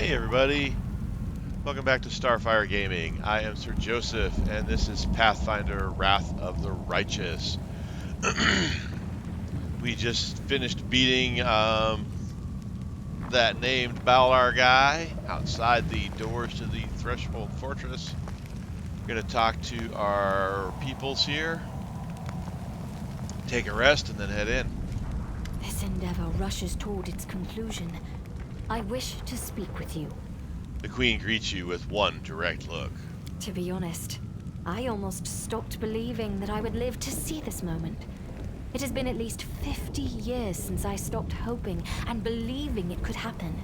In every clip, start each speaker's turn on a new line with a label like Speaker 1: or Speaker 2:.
Speaker 1: Hey everybody, welcome back to Starfyre Gaming. I am Sir Joseph, and this is Pathfinder Wrath of the Righteous. We just finished beating that named Balar guy outside the doors to the Threshold Fortress. We're going to talk to our peoples here, take a rest, and then head in.
Speaker 2: This endeavor rushes toward its conclusion. I wish to speak with you.
Speaker 1: The Queen greets you with one direct look.
Speaker 2: To be honest, I almost stopped believing that I would live to see this moment. It has been at least 50 years since I stopped hoping and believing it could happen.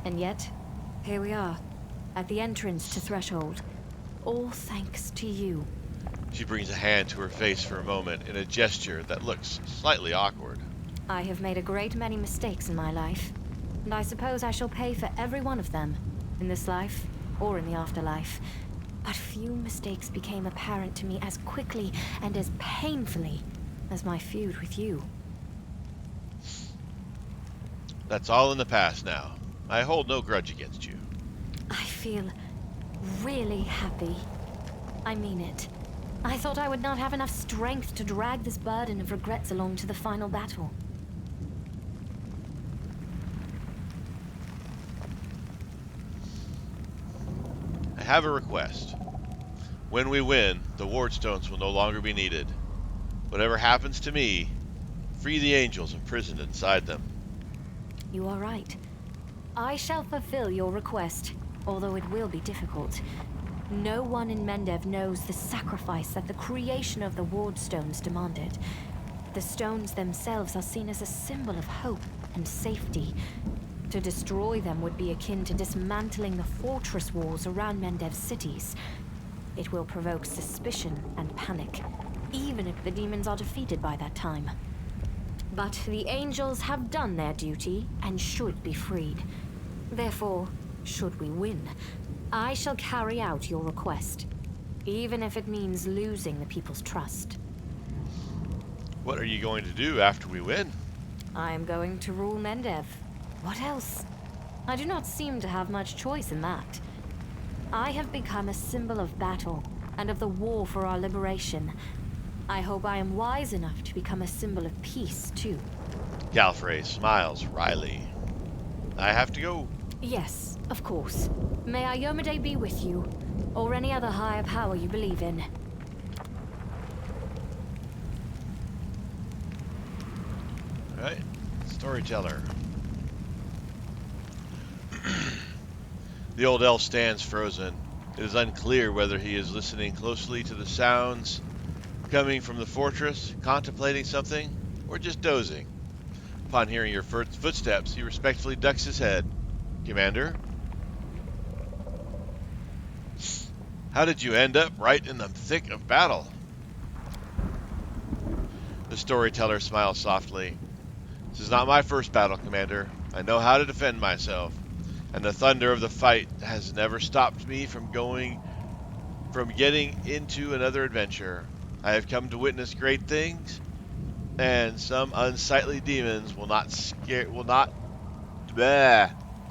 Speaker 2: And yet, here we are, at the entrance to Threshold. All thanks to you.
Speaker 1: She brings a hand to her face for a moment in a gesture that looks slightly awkward.
Speaker 2: I have made a great many mistakes in my life, and I suppose I shall pay for every one of them, in this life or in the afterlife. But few mistakes became apparent to me as quickly and as painfully as my feud with you.
Speaker 1: That's all in the past now. I hold no grudge against you.
Speaker 2: I feel really happy. I mean it. I thought I would not have enough strength to drag this burden of regrets along to the final battle.
Speaker 1: I have a request. When we win, the wardstones will no longer be needed. Whatever happens to me, free the angels imprisoned inside them.
Speaker 2: You are right. I shall fulfill your request, although it will be difficult. No one in Mendev knows the sacrifice that the creation of the wardstones demanded. The stones themselves are seen as a symbol of hope and safety. To destroy them would be akin to dismantling the fortress walls around Mendev's cities. It will provoke suspicion and panic, even if the demons are defeated by that time. But the angels have done their duty and should be freed. Therefore, should we win, I shall carry out your request, even if it means losing the people's trust.
Speaker 1: What are you going to do after we win?
Speaker 2: I am going to rule Mendev. What else? I do not seem to have much choice in that. I have become a symbol of battle and of the war for our liberation. I hope I am wise enough to become a symbol of peace, too.
Speaker 1: Galfrey smiles wryly. I have to go.
Speaker 2: Yes, of course. May Iomedae be with you, or any other higher power you believe in.
Speaker 1: Alright, storyteller. The old elf stands frozen. It is unclear whether he is listening closely to the sounds coming from the fortress, contemplating something, or just dozing. Upon hearing your footsteps, he respectfully ducks his head. Commander? How did you end up right in the thick of battle? The storyteller smiles softly. This is not my first battle, Commander. I know how to defend myself, and the thunder of the fight has never stopped me from getting into another adventure. I have come to witness great things, and some unsightly demons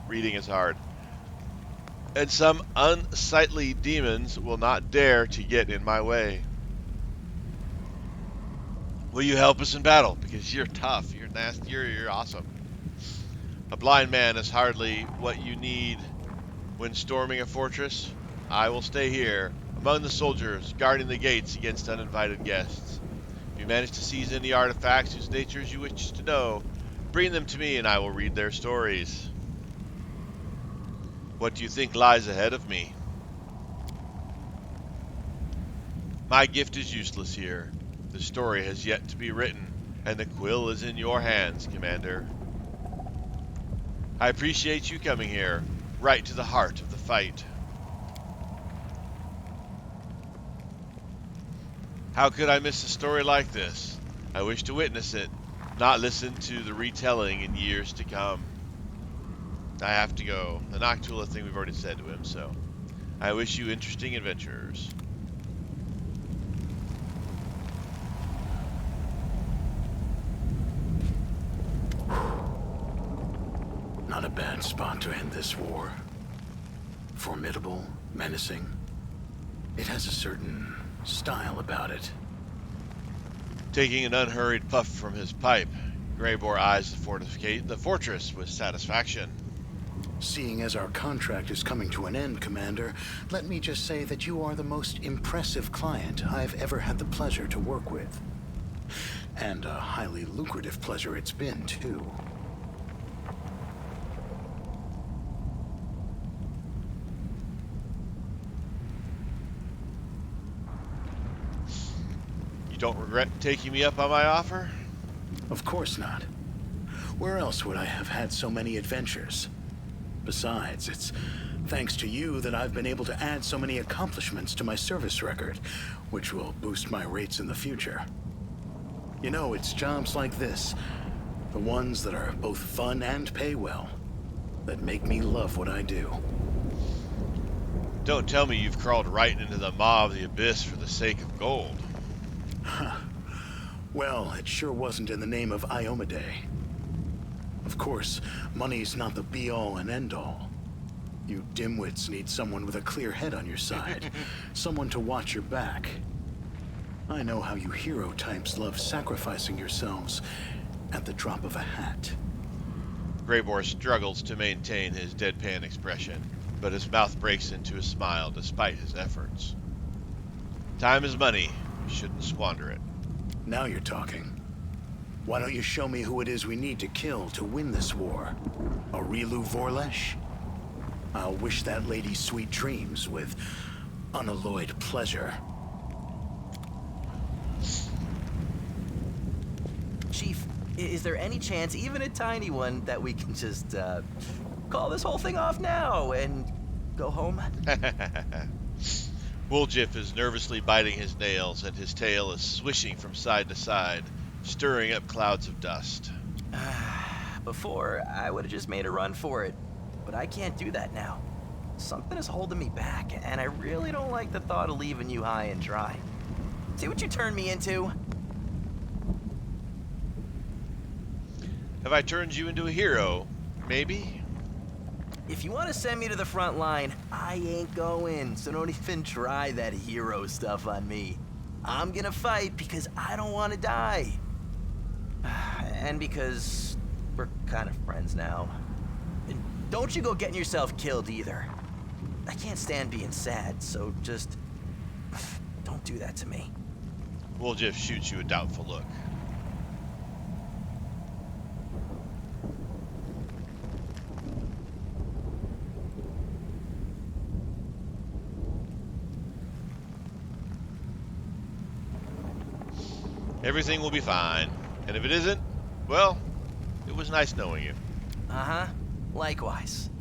Speaker 1: reading is hard. And some unsightly demons will not dare to get in my way. Will you help us in battle? Because you're tough, you're nasty, you're awesome. A blind man is hardly what you need when storming a fortress. I will stay here, among the soldiers, guarding the gates against uninvited guests. If you manage to seize any artifacts whose natures you wish to know, bring them to me and I will read their stories. What do you think lies ahead of me? My gift is useless here. The story has yet to be written, and the quill is in your hands, Commander. I appreciate you coming here, right to the heart of the fight. How could I miss a story like this? I wish to witness it, not listen to the retelling in years to come. I have to go. The Noctula thing we've already said to him, so I wish you interesting adventures.
Speaker 3: Not a bad spot to end this war. Formidable, menacing. It has a certain style about it.
Speaker 1: Taking an unhurried puff from his pipe, Greybore eyes the fortress with satisfaction.
Speaker 3: Seeing as our contract is coming to an end, Commander, let me just say that you are the most impressive client I've ever had the pleasure to work with. And a highly lucrative pleasure it's been, too.
Speaker 1: You don't regret taking me up on my offer?
Speaker 3: Of course not. Where else would I have had so many adventures? Besides, it's thanks to you that I've been able to add so many accomplishments to my service record, which will boost my rates in the future. You know, it's jobs like this, the ones that are both fun and pay well, that make me love what I do.
Speaker 1: Don't tell me you've crawled right into the maw of the abyss for the sake of gold.
Speaker 3: Huh. Well, it sure wasn't in the name of Iomade. Of course, money's not the be-all and end-all. You dimwits need someone with a clear head on your side, someone to watch your back. I know how you hero types love sacrificing yourselves at the drop of a hat.
Speaker 1: Greybore struggles to maintain his deadpan expression, but his mouth breaks into a smile despite his efforts. Time is money. You shouldn't squander it.
Speaker 3: Now you're talking. Why don't you show me who it is we need to kill to win this war? Aurilu Vorlesh? I'll wish that lady sweet dreams with unalloyed pleasure.
Speaker 4: Chief, is there any chance, even a tiny one, that we can just, call this whole thing off now and go home?
Speaker 1: Wooljiff is nervously biting his nails, and his tail is swishing from side to side, stirring up clouds of dust.
Speaker 4: Before, I would have just made a run for it, but I can't do that now. Something is holding me back, and I really don't like the thought of leaving you high and dry. See what you turned me into?
Speaker 1: Have I turned you into a hero? Maybe?
Speaker 4: If you want to send me to the front line, I ain't going, so don't even try that hero stuff on me. I'm gonna fight because I don't want to die. And because we're kind of friends now. And don't you go getting yourself killed either. I can't stand being sad, so just don't do that to me.
Speaker 1: Wooljiff shoots you a doubtful look. Everything will be fine. And if it isn't, well, it was nice knowing you.
Speaker 4: Uh-huh. Likewise.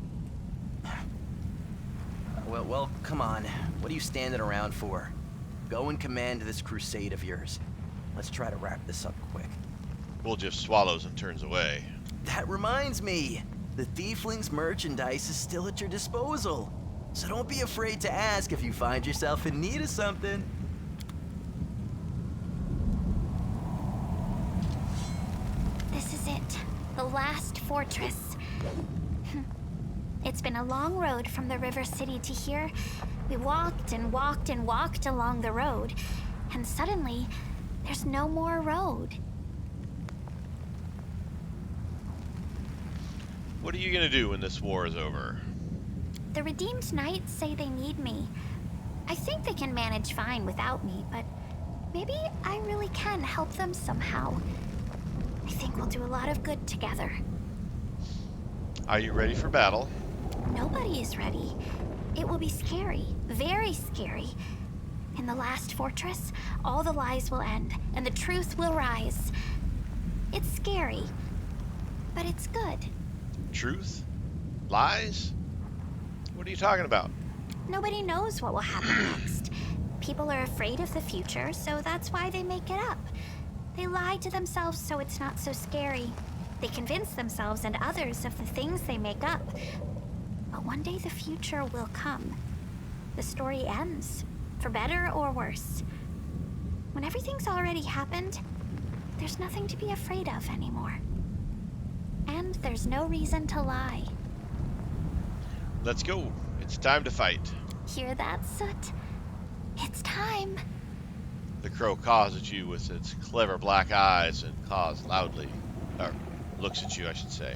Speaker 4: Well, come on. What are you standing around for? Go and command this crusade of yours. Let's try to wrap this up quick.
Speaker 1: Wooljiff swallows and turns away.
Speaker 4: That reminds me. The Tiefling's merchandise is still at your disposal. So don't be afraid to ask if you find yourself in need of something.
Speaker 5: This is it. The last fortress. It's been a long road from the river city to here. We walked and walked and walked along the road, and suddenly, there's no more road.
Speaker 1: What are you gonna do when this war is over?
Speaker 5: The Redeemed Knights say they need me. I think they can manage fine without me, but maybe I really can help them somehow. I think we'll do a lot of good together.
Speaker 1: Are you ready for battle?
Speaker 5: Nobody is ready. It will be scary, very scary. In the last fortress, all the lies will end, and the truth will rise. It's scary, but it's good.
Speaker 1: Truth? Lies? What are you talking about?
Speaker 5: Nobody knows what will happen next. People are afraid of the future, so that's why they make it up. They lie to themselves so it's not so scary. They convince themselves and others of the things they make up. But one day the future will come. The story ends, for better or worse. When everything's already happened, there's nothing to be afraid of anymore. And there's no reason to lie.
Speaker 1: Let's go. It's time to fight.
Speaker 5: Hear that, Soot? It's time.
Speaker 1: The crow caws at you with its clever black eyes and caws loudly. Or looks at you, I should say.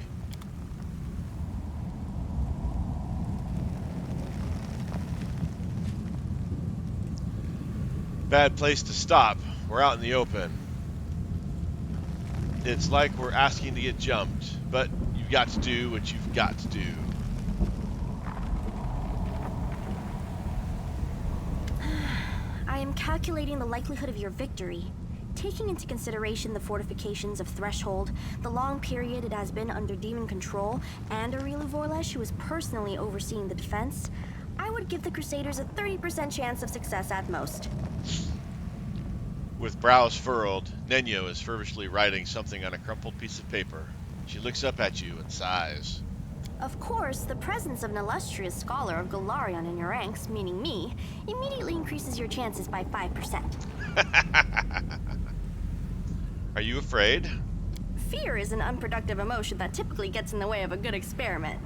Speaker 1: Bad place to stop. We're out in the open. It's like we're asking to get jumped, but you've got to do what you've got to do.
Speaker 6: I am calculating the likelihood of your victory. Taking into consideration the fortifications of Threshold, the long period it has been under demon control, and Aurilu Vorlesh, who is personally overseeing the defense, I would give the Crusaders a 30% chance of success at most.
Speaker 1: With brows furrowed, Nenyo is feverishly writing something on a crumpled piece of paper. She looks up at you and sighs.
Speaker 6: Of course, the presence of an illustrious scholar of Golarion in your ranks, meaning me, immediately increases your chances by 5%.
Speaker 1: Are you afraid?
Speaker 6: Fear is an unproductive emotion that typically gets in the way of a good experiment.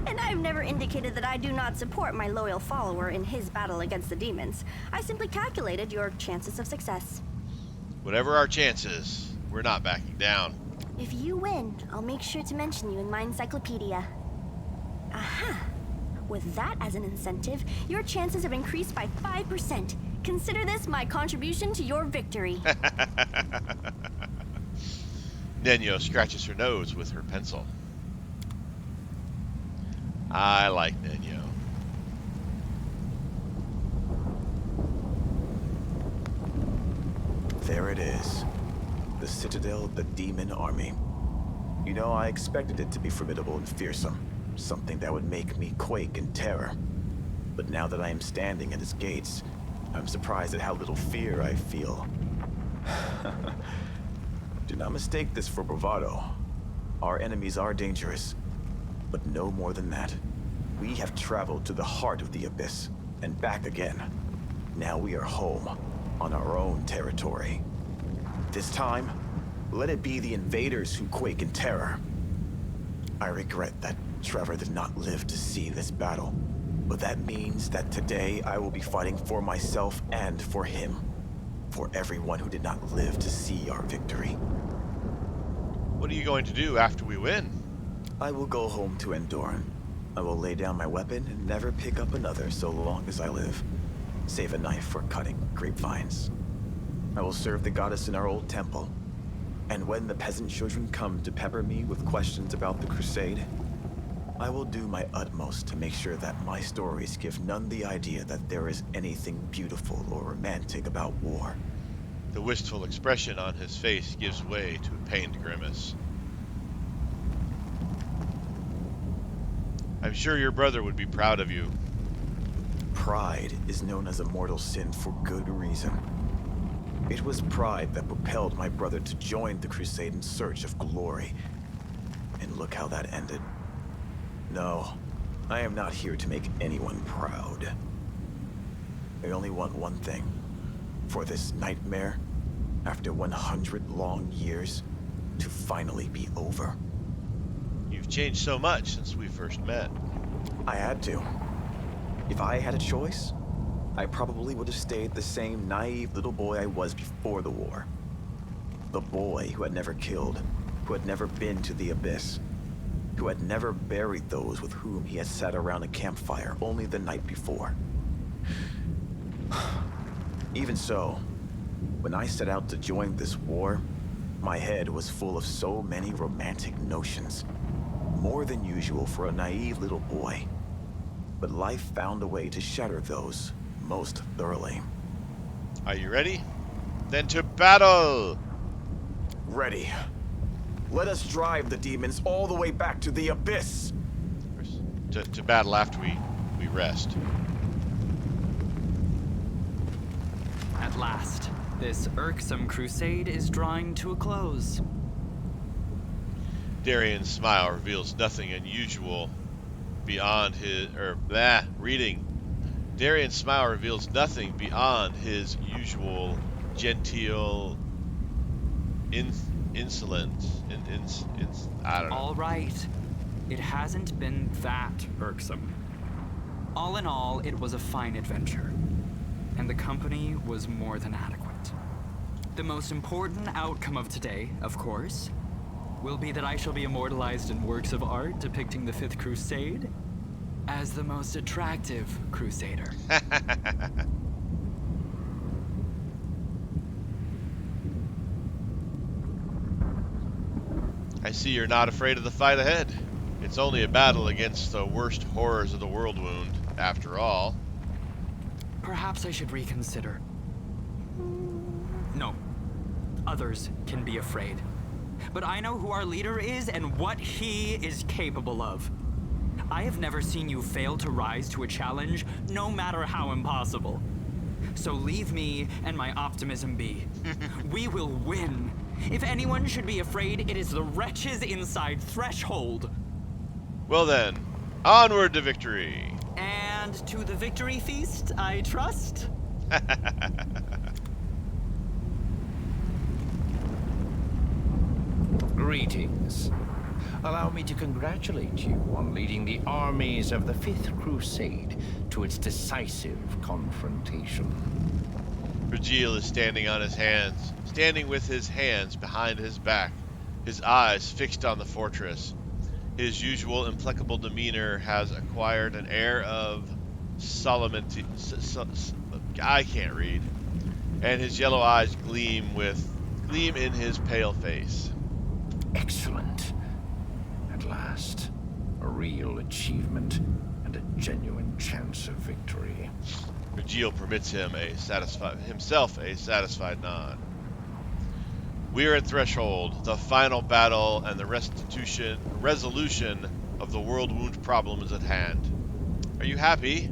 Speaker 6: And I have never indicated that I do not support my loyal follower in his battle against the demons. I simply calculated your chances of success.
Speaker 1: Whatever our chances, we're not backing down.
Speaker 6: If you win, I'll make sure to mention you in my encyclopedia. Aha! With that as an incentive, your chances have increased by 5%. Consider this my contribution to your victory.
Speaker 1: Nenyo scratches her nose with her pencil. I like Nenyo.
Speaker 7: There it is. The Citadel of the Demon Army. You know, I expected it to be formidable and fearsome. Something that would make me quake in terror. But now that I am standing at its gates, I'm surprised at how little fear I feel. Do not mistake this for bravado. Our enemies are dangerous, but no more than that. We have traveled to the heart of the Abyss, and back again. Now we are home, on our own territory. This time, let it be the invaders who quake in terror. I regret that Trevor did not live to see this battle, but that means that today I will be fighting for myself and for him. For everyone who did not live to see our victory.
Speaker 1: What are you going to do after we win?
Speaker 7: I will go home to Endoran. I will lay down my weapon and never pick up another so long as I live. Save a knife for cutting grapevines. I will serve the goddess in our old temple. And when the peasant children come to pepper me with questions about the crusade, I will do my utmost to make sure that my stories give none the idea that there is anything beautiful or romantic about war.
Speaker 1: The wistful expression on his face gives way to a pained grimace. I'm sure your brother would be proud of you.
Speaker 7: Pride is known as a mortal sin for good reason. It was pride that propelled my brother to join the crusade in search of glory. And look how that ended. No, I am not here to make anyone proud. I only want one thing. For this nightmare, after 100 long years, to finally be over.
Speaker 1: You've changed so much since we first met.
Speaker 7: I had to. If I had a choice, I probably would have stayed the same naive little boy I was before the war. The boy who had never killed, who had never been to the Abyss, who had never buried those with whom he had sat around a campfire only the night before. Even so, when I set out to join this war, my head was full of so many romantic notions. More than usual for a naive little boy. But life found a way to shatter those most thoroughly.
Speaker 1: Are you ready? Then to battle!
Speaker 7: Ready. Let us drive the demons all the way back to the Abyss!
Speaker 1: To battle after we rest.
Speaker 8: At last, this irksome crusade is drawing to a close.
Speaker 1: Darian's smile reveals nothing unusual beyond his reading. Darian's smile reveals nothing beyond his usual genteel insolence. I don't know.
Speaker 8: All right. it hasn't been that irksome. All in all, it was a fine adventure, and the company was more than adequate. The most important outcome of today, of course, will be that I shall be immortalized in works of art depicting the Fifth Crusade as the most attractive crusader.
Speaker 1: I see you're not afraid of the fight ahead. It's only a battle against the worst horrors of the world wound, after all.
Speaker 8: Perhaps I should reconsider. No. Others can be afraid. But I know who our leader is and what he is capable of. I have never seen you fail to rise to a challenge, no matter how impossible. So leave me and my optimism be. We will win. If anyone should be afraid, it is the wretches inside Threshold.
Speaker 1: Well then, onward to victory.
Speaker 8: And to the victory feast, I trust?
Speaker 9: Greetings. Allow me to congratulate you on leading the armies of the Fifth Crusade to its decisive confrontation.
Speaker 1: Regil is standing with his hands behind his back, his eyes fixed on the fortress. His usual implacable demeanor has acquired an air of solemnity. I can't read. And his yellow eyes gleam in his pale face.
Speaker 9: Excellent. At last, a real achievement and a genuine chance of victory.
Speaker 1: Regil permits himself a satisfied nod. We are at Threshold. The final battle and the resolution of the world wound problem is at hand. Are you happy?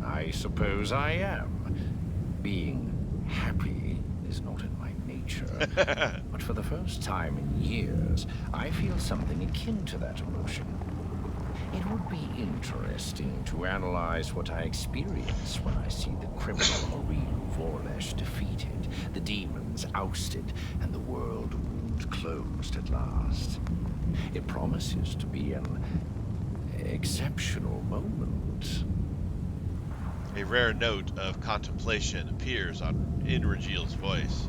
Speaker 9: I suppose I am. Being happy is not in my nature. But for the first time in years, I feel something akin to that emotion. It would be interesting to analyze what I experience when I see the criminal Marine Vorlesh defeated, the demons ousted, and the world wound closed at last. It promises to be an exceptional moment.
Speaker 1: A rare note of contemplation appears in Regil's voice.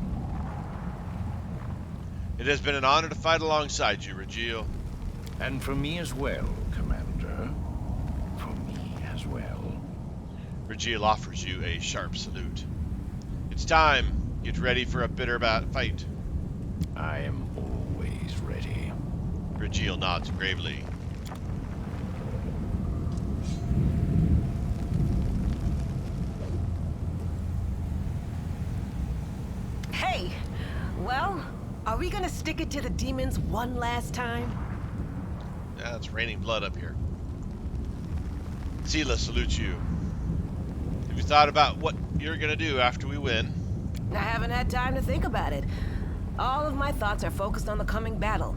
Speaker 1: It has been an honor to fight alongside you, Regil.
Speaker 9: And for me as well, Commander. For me as well.
Speaker 1: Regil offers you a sharp salute. It's time. Get ready for a bitter fight.
Speaker 9: I am always ready.
Speaker 1: Regil nods gravely.
Speaker 10: Hey! Well, are we gonna stick it to the demons one last time?
Speaker 1: Yeah, it's raining blood up here. Sela salutes you. Have you thought about what you're gonna do after we win?
Speaker 10: I haven't had time to think about it. All of my thoughts are focused on the coming battle.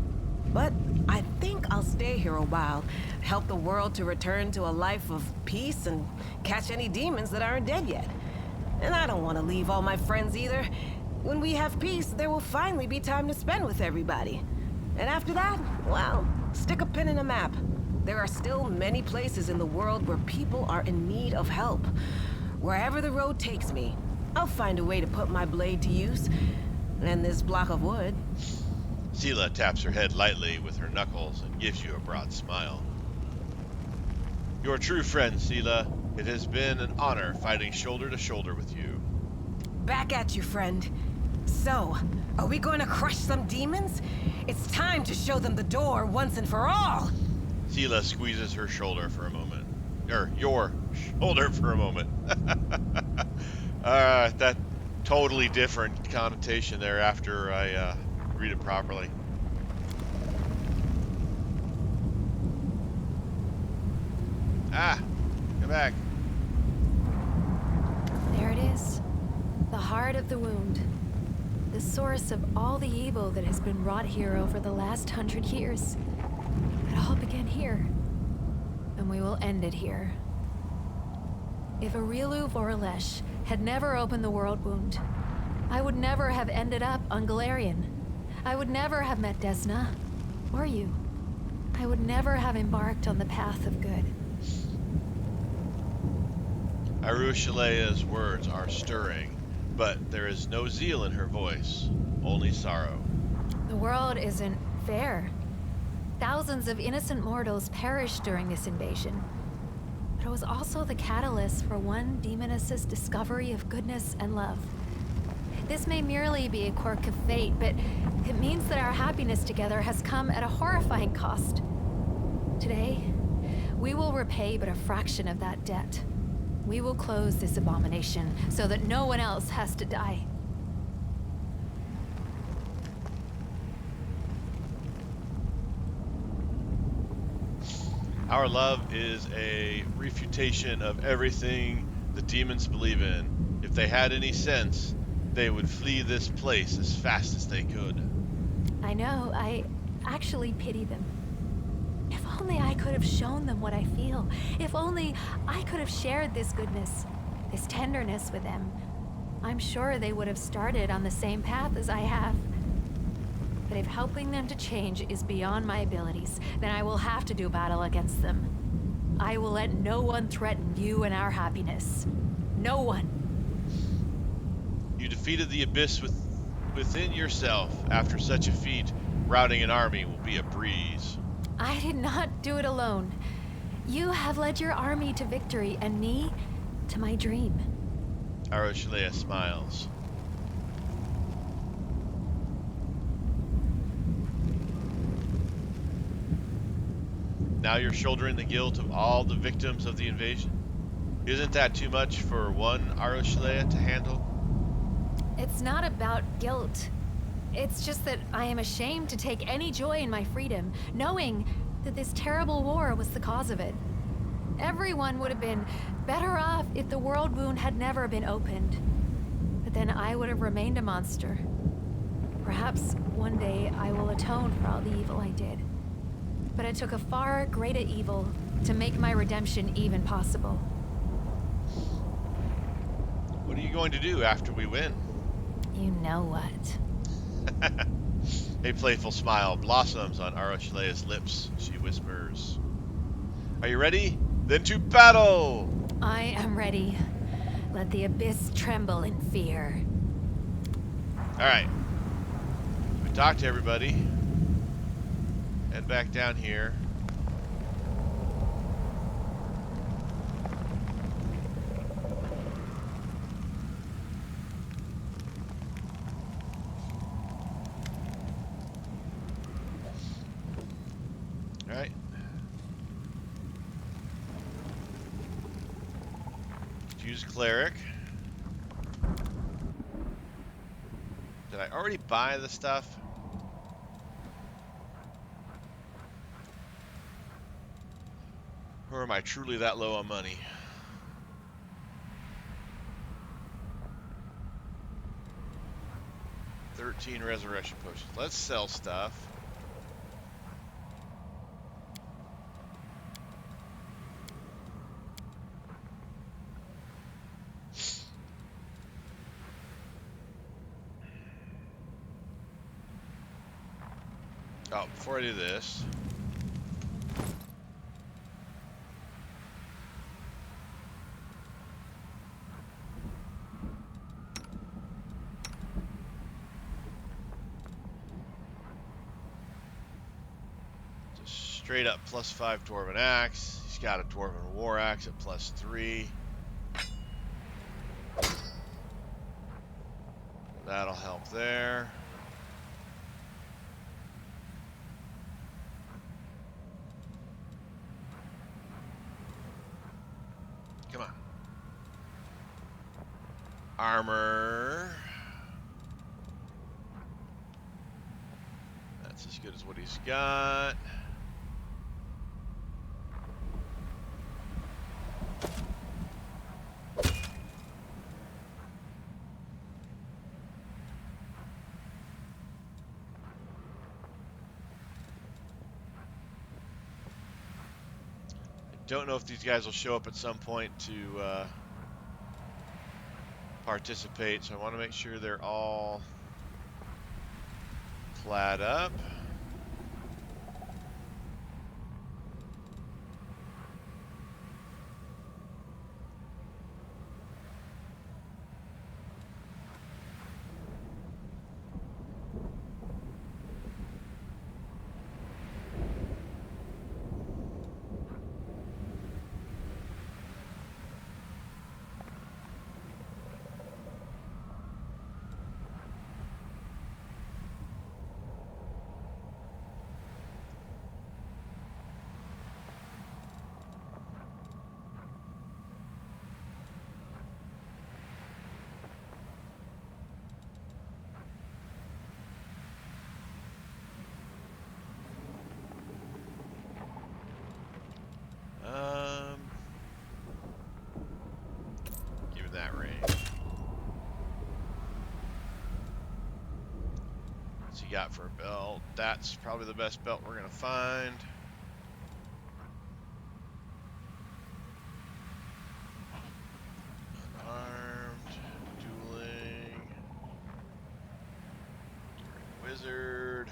Speaker 10: But I think I'll stay here a while, help the world to return to a life of peace and catch any demons that aren't dead yet. And I don't want to leave all my friends either. When we have peace, there will finally be time to spend with everybody. And after that, well, stick a pin in a map. There are still many places in the world where people are in need of help. Wherever the road takes me, I'll find a way to put my blade to use. And this block of wood.
Speaker 1: Sela taps her head lightly with her knuckles and gives you a broad smile. You're a true friend, Sela. It has been an honor fighting shoulder to shoulder with you.
Speaker 10: Back at you, friend. So, are we going to crush some demons? It's time to show them the door once and for all!
Speaker 1: Sela squeezes her shoulder for a moment. Your shoulder for a moment. That totally different connotation there after I read it properly. Come back.
Speaker 2: There it is. The heart of the wound. The source of all the evil that has been wrought here over the last 100 years. It all began here. And we will end it here. If Aurilu Vorlesh had never opened the world wound, I would never have ended up on Galarian. I would never have met Desna. Or you. I would never have embarked on the path of good.
Speaker 1: Arushalea's words are stirring, but there is no zeal in her voice, only sorrow.
Speaker 2: The world isn't fair. Thousands of innocent mortals perished during this invasion. But it was also the catalyst for one demoness's discovery of goodness and love. This may merely be a quirk of fate, but it means that our happiness together has come at a horrifying cost. Today, we will repay but a fraction of that debt. We will close this abomination so that no one else has to die.
Speaker 1: Our love is a refutation of everything the demons believe in. If they had any sense, they would flee this place as fast as they could.
Speaker 2: I know, I actually pity them. If only I could have shown them what I feel. If only I could have shared this goodness, this tenderness with them. I'm sure they would have started on the same path as I have. But if helping them to change is beyond my abilities, then I will have to do battle against them. I will let no one threaten you and our happiness. No one.
Speaker 1: You defeated the abyss within yourself. After such a feat, routing an army will be a breeze.
Speaker 2: I did not do it alone. You have led your army to victory, and me to my dream.
Speaker 1: Aroshalea smiles. Now you're shouldering the guilt of all the victims of the invasion? Isn't that too much for one Aroshalea to handle?
Speaker 2: It's not about guilt. It's just that I am ashamed to take any joy in my freedom, knowing that this terrible war was the cause of it. Everyone would have been better off if the world wound had never been opened. But then I would have remained a monster. Perhaps one day I will atone for all the evil I did. But it took a far greater evil to make my redemption even possible.
Speaker 1: What are you going to do after we win?
Speaker 2: You know what?
Speaker 1: A playful smile blossoms on Aroshalea's lips. She whispers, "Are you ready? Then to battle!"
Speaker 2: I am ready. Let the abyss tremble in fear.
Speaker 1: Alright. We talked to everybody. Head back down here. Alright. Use cleric. Did I already buy the stuff? Or am I truly that low on money? $13 resurrection potions. Let's sell stuff. Oh, before I do this, just straight up +5 Dwarven Axe. He's got a Dwarven War Axe at +3. That'll help there. Come on. Armor. That's as good as what he's got. Don't know if these guys will show up at some point to participate, so I want to make sure they're all clad up. got for a belt? That's probably the best belt we're gonna find. Unarmed, dueling, wizard.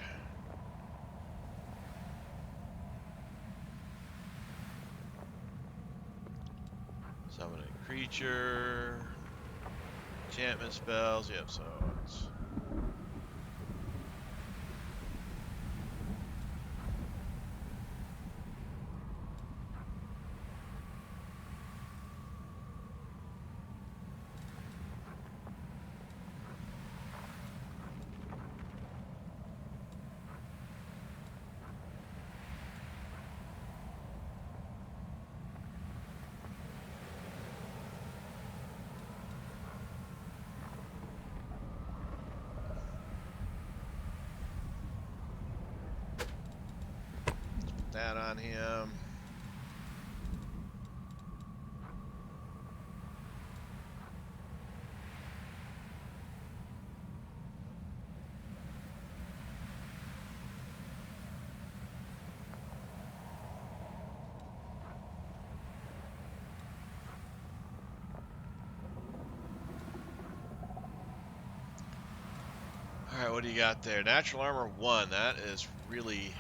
Speaker 1: Summoning creature. Enchantment spells. Yep, so it's... that on him. All right, what do you got there? Natural armor 1. That is really...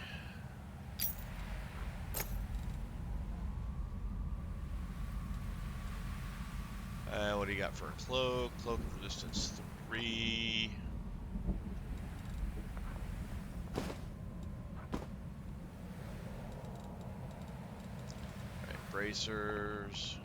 Speaker 1: what do you got for a cloak? Cloak of resistance 3. Alright, bracers.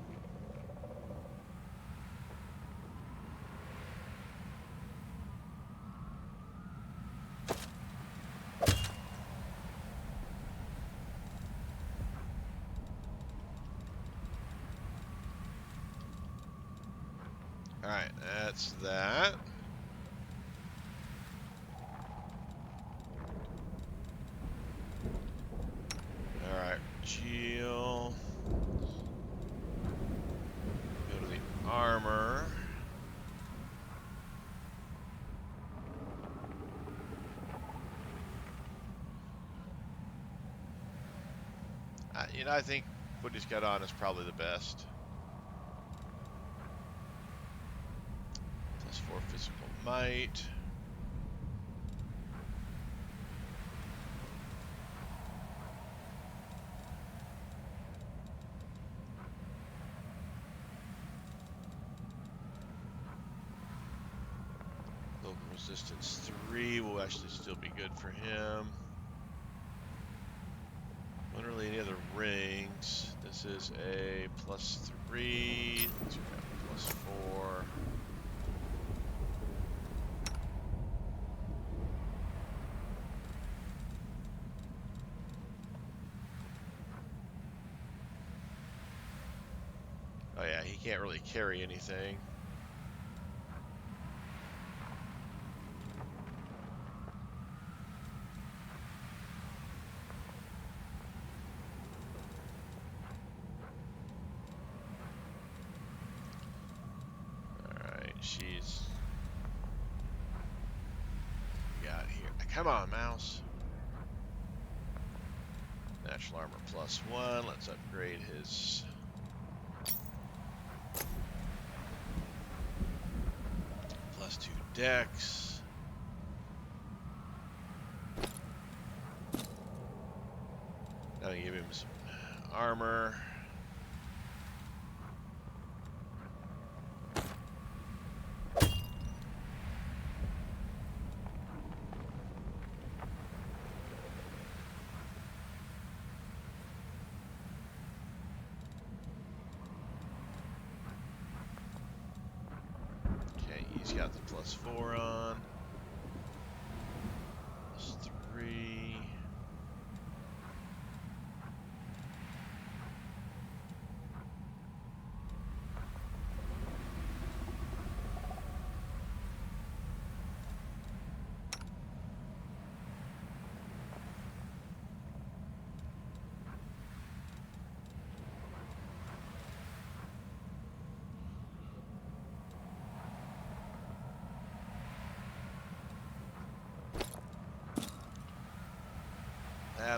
Speaker 1: Alright, that's that. Alright, Jill. Go to the armor. You know, I think what he's got on is probably the best. +4 physical might. Local resistance 3 will actually still be good for him. Not really any other rings. This is a +3. Let's grab +4. Oh yeah, he can't really carry anything. Alright, she's got here. Come on, mouse. Natural armor +1. Let's upgrade his +2 dex. Now give him some armor. He's got the +4 on. +3.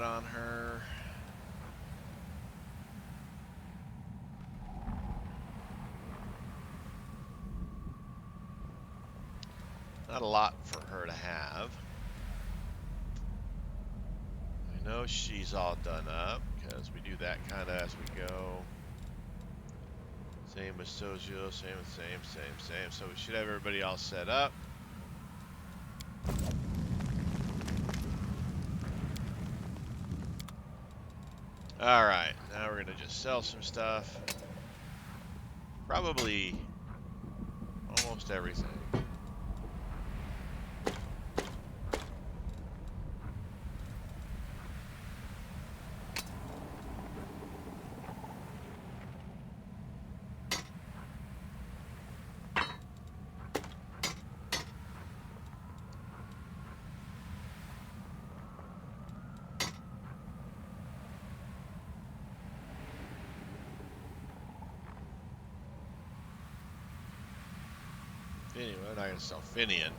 Speaker 1: that on her. Not a lot for her to have. I know she's all done up because we do that kind of as we go. Same with Sojio, same. So we should have everybody all set up. All right, now we're gonna just sell some stuff. Probably almost everything. Anyway, we're not gonna sell Finian.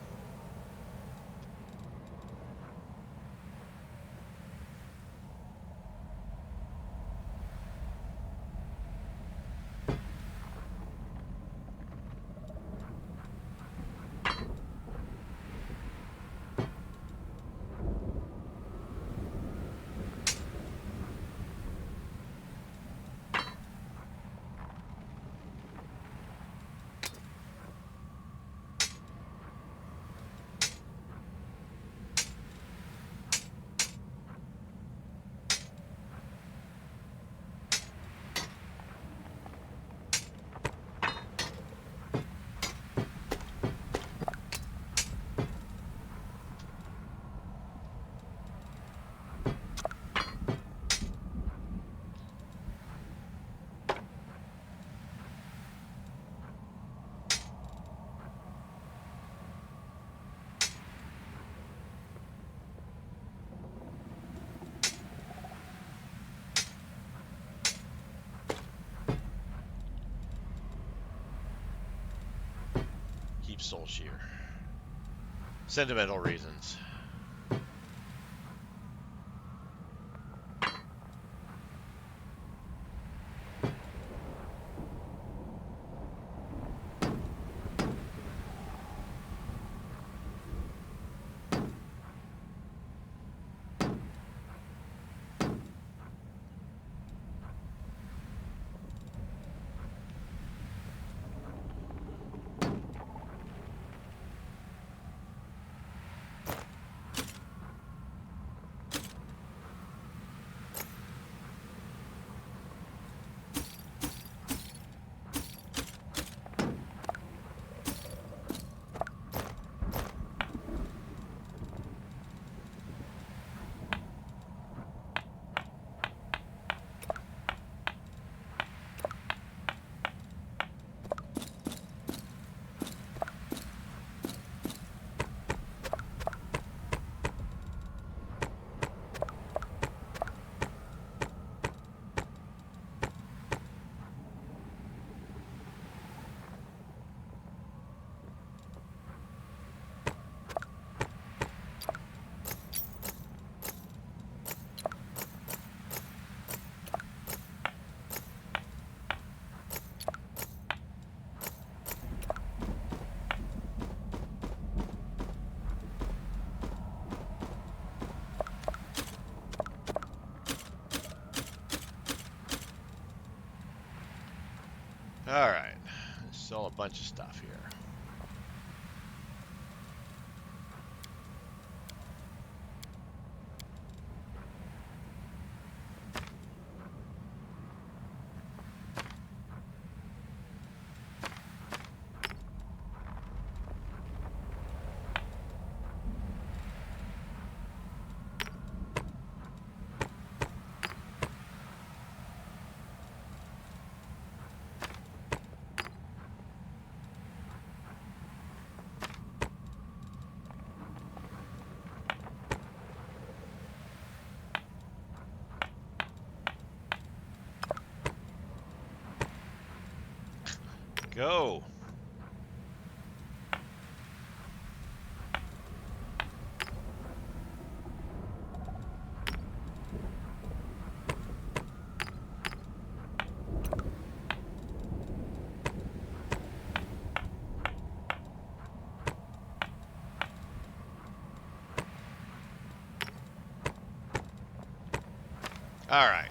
Speaker 1: Keep Soul Shear. Sentimental reasons. All right, sell a bunch of stuff here. Go. All right.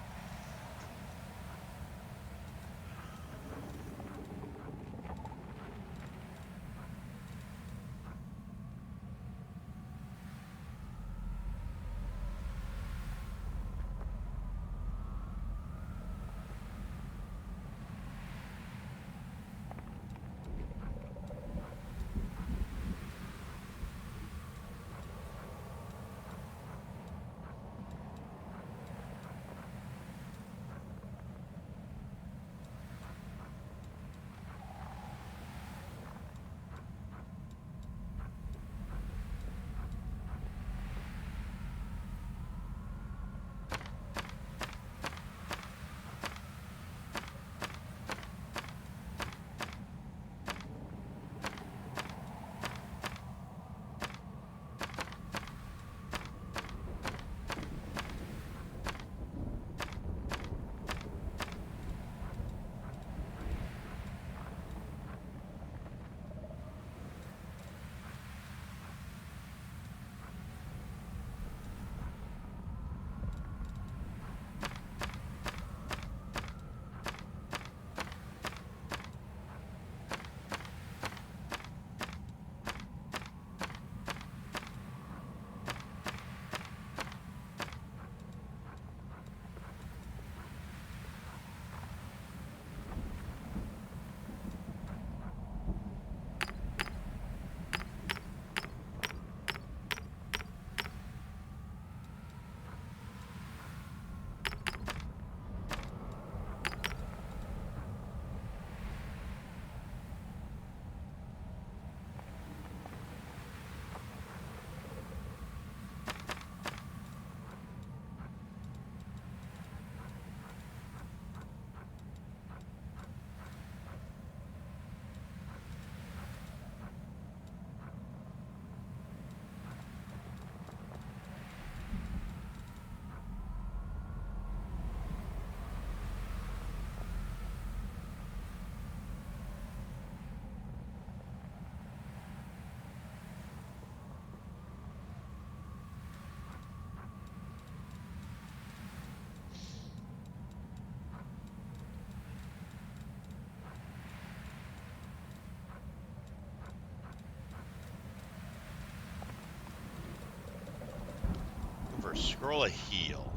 Speaker 1: For a scroll of heal.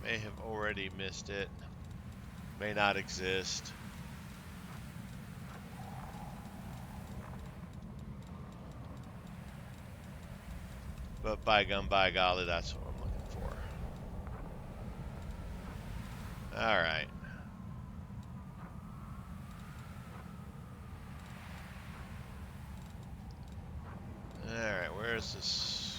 Speaker 1: May have already missed it. May not exist. But by gum, by golly, that's what I'm looking for. All right. All right, where's this?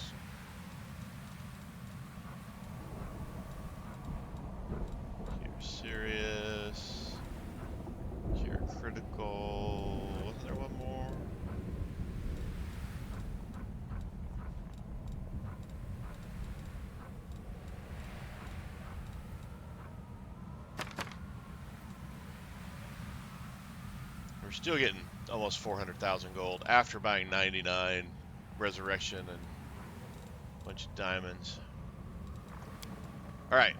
Speaker 1: Cure serious. Cure critical. Wasn't there one more? We're still getting almost 400,000 gold after buying 99 resurrection and a bunch of diamonds. All right.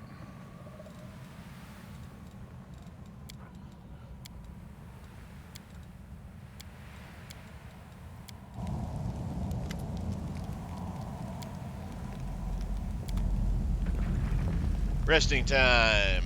Speaker 1: Resting time.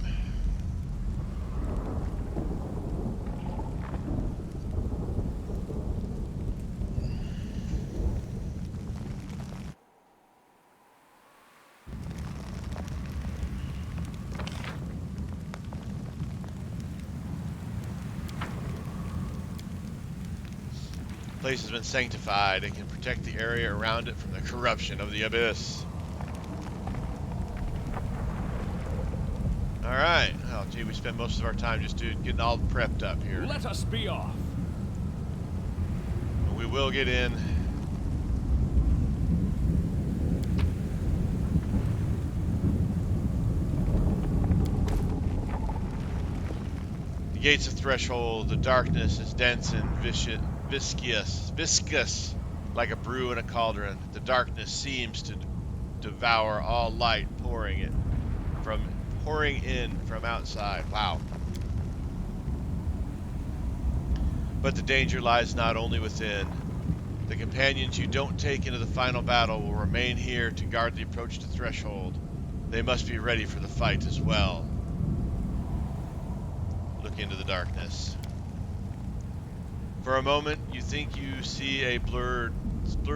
Speaker 1: The place has been sanctified and can protect the area around it from the corruption of the abyss. All right. Oh, gee, we spent most of our time just getting all prepped up here.
Speaker 11: Let us be off.
Speaker 1: We will get in. gates of Threshold, the darkness is dense and viscous, like a brew in a cauldron. The darkness seems to devour all light, pouring in from outside. Wow. But the danger lies not only within. The companions you don't take into the final battle will remain here to guard the approach to Threshold. They must be ready for the fight as well. Look into the darkness. For a moment, you think you see a blurred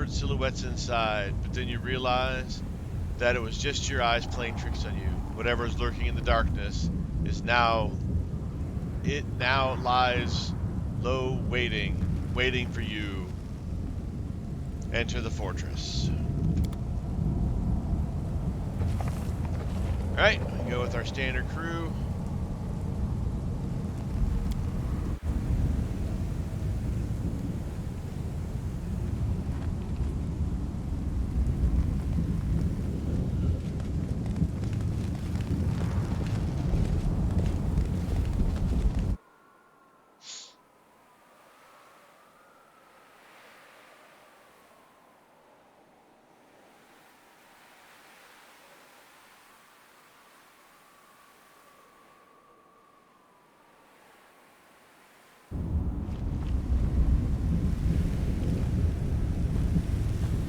Speaker 1: silhouettes inside, but then you realize that it was just your eyes playing tricks on you. Whatever is lurking in the darkness is now lies low, waiting for you. Enter the fortress. Alright, we go with our standard crew.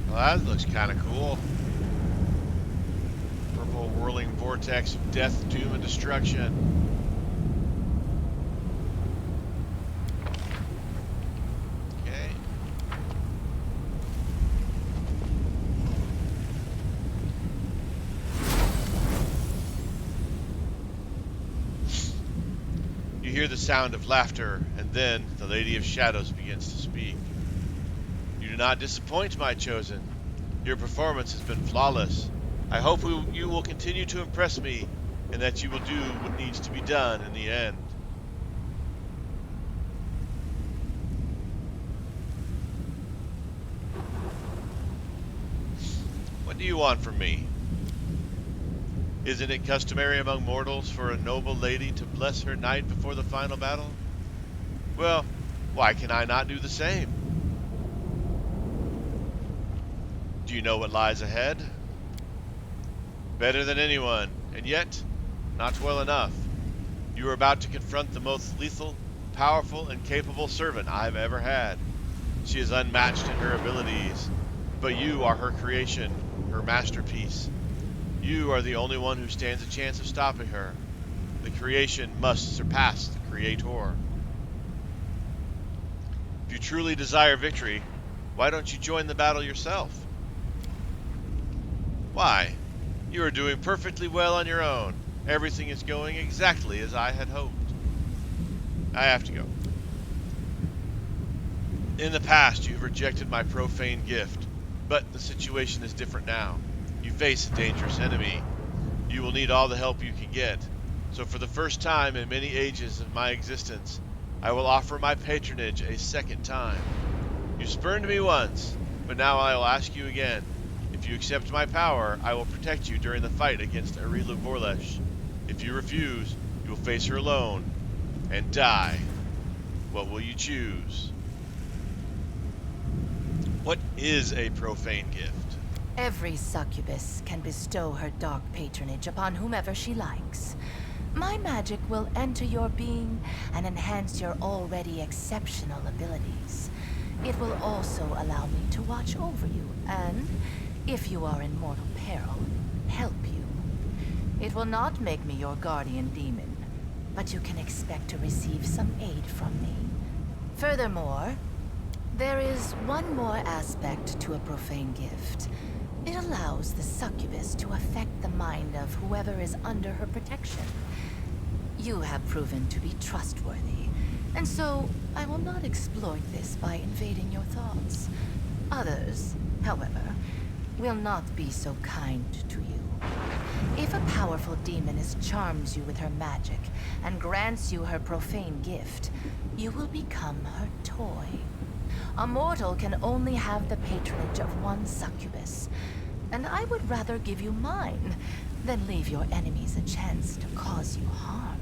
Speaker 1: Well, that looks kind of cool. Purple whirling vortex of death, doom, and destruction. Okay. You hear the sound of laughter, and then the Lady of Shadows begins to speak. You do not disappoint, my chosen. Your performance has been flawless. I hope you will continue to impress me, and that you will do what needs to be done in the end. What do you want from me? Isn't it customary among mortals for a noble lady to bless her knight before the final battle? Well, why can I not do the same? Do you know what lies ahead? Better than anyone, and yet, not well enough. You are about to confront the most lethal, powerful, and capable servant I've ever had. She is unmatched in her abilities, but you are her creation, her masterpiece. You are the only one who stands a chance of stopping her. The creation must surpass the creator. If you truly desire victory, why don't you join the battle yourself? Why? You are doing perfectly well on your own. Everything is going exactly as I had hoped. I have to go. In the past, you have rejected my profane gift, but the situation is different now. You face a dangerous enemy. You will need all the help you can get. So for the first time in many ages of my existence, I will offer my patronage a second time. You spurned me once, but now I will ask you again. If you accept my power, I will protect you during the fight against Arilu Vorlesh. If you refuse, you will face her alone and die. What will you choose? What is a profane gift?
Speaker 11: Every succubus can bestow her dark patronage upon whomever she likes. My magic will enter your being and enhance your already exceptional abilities. It will also allow me to watch over you and, if you are in mortal peril, help you. It will not make me your guardian demon, but you can expect to receive some aid from me. Furthermore, there is one more aspect to a profane gift. It allows the succubus to affect the mind of whoever is under her protection. You have proven to be trustworthy, and so I will not exploit this by invading your thoughts. Others, however, will not be so kind to you. If a powerful demoness charms you with her magic and grants you her profane gift, you will become her toy. A mortal can only have the patronage of one succubus, and I would rather give you mine than leave your enemies a chance to cause you harm.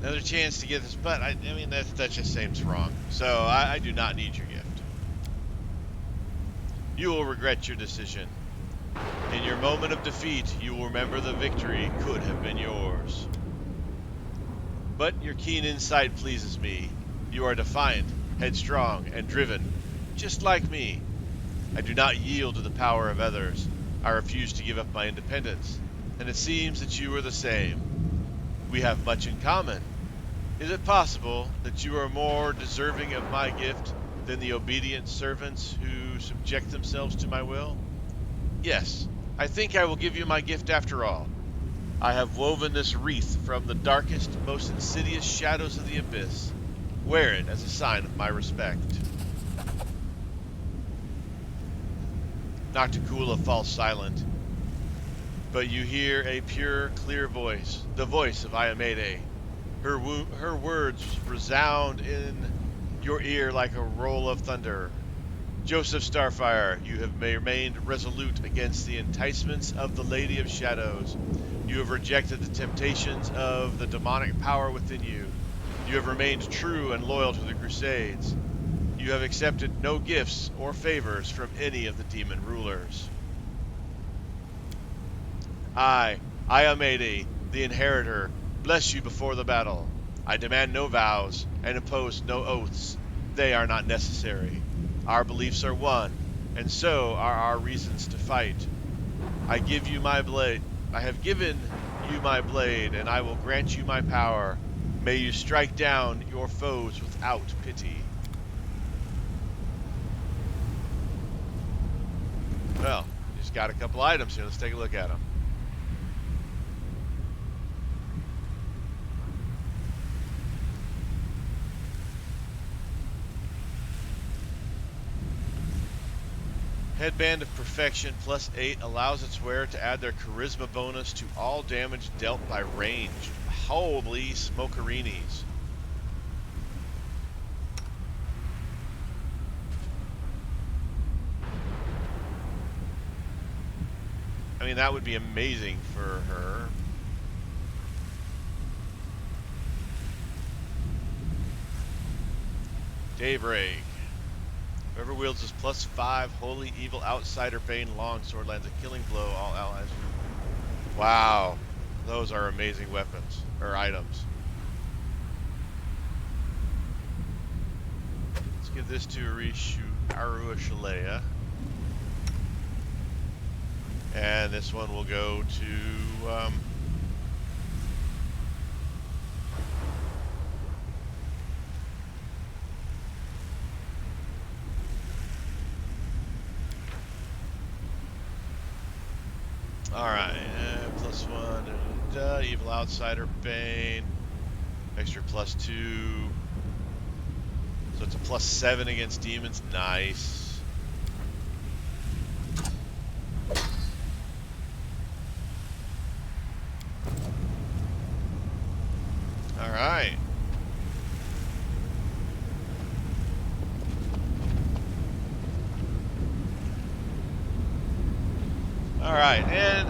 Speaker 1: Another chance to get this, but I mean, that just seems wrong. So I do not need your gift. You will regret your decision. In your moment of defeat, you will remember the victory could have been yours. But your keen insight pleases me. You are defiant, headstrong, and driven, just like me. I do not yield to the power of others. I refuse to give up my independence, and it seems that you are the same. We have much in common. Is it possible that you are more deserving of my gift than the obedient servants who subject themselves to my will? Yes, I think I will give you my gift after all. I have woven this wreath from the darkest, most insidious shadows of the abyss. Wear it as a sign of my respect. Nocticula falls silent, but you hear a pure, clear voice, the voice of Iamede. Her words resound in your ear like a roll of thunder. Joseph Starfyre, you have remained resolute against the enticements of the Lady of Shadows. You have rejected the temptations of the demonic power within you. You have remained true and loyal to the Crusades. You have accepted no gifts or favors from any of the demon rulers. I, Iamede, the Inheritor, bless you before the battle. I demand no vows and impose no oaths. They are not necessary. Our beliefs are one, and so are our reasons to fight. I give you my blade. I have given you my blade, and I will grant you my power. May you strike down your foes without pity. Well, just got a couple items here. Let's take a look at them. Headband of Perfection +8 allows its wearer to add their charisma bonus to all damage dealt by range. Holy smokerinis. I mean, that would be amazing for her. Daybreak. Whoever wields this +5 Holy Evil Outsider Bane Longsword lands a killing blow all allies. Wow. Those are amazing weapons, or items. Let's give this to Arua Shalea. And this one will go to... Alright, +1, Evil Outsider Bane, extra +2, so it's a +7 against demons, nice. Alright. Alright, and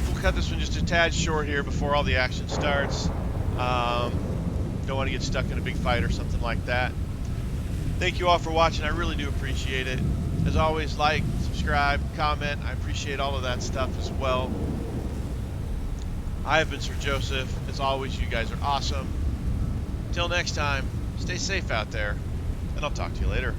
Speaker 1: we'll cut this one just a tad short here before all the action starts. Don't want to get stuck in a big fight or something like that. Thank you all for watching. I really do appreciate it. As always, like, subscribe, comment. I appreciate all of that stuff as well. I have been Sir Joseph. As always, you guys are awesome. Till next time, stay safe out there, and I'll talk to you later.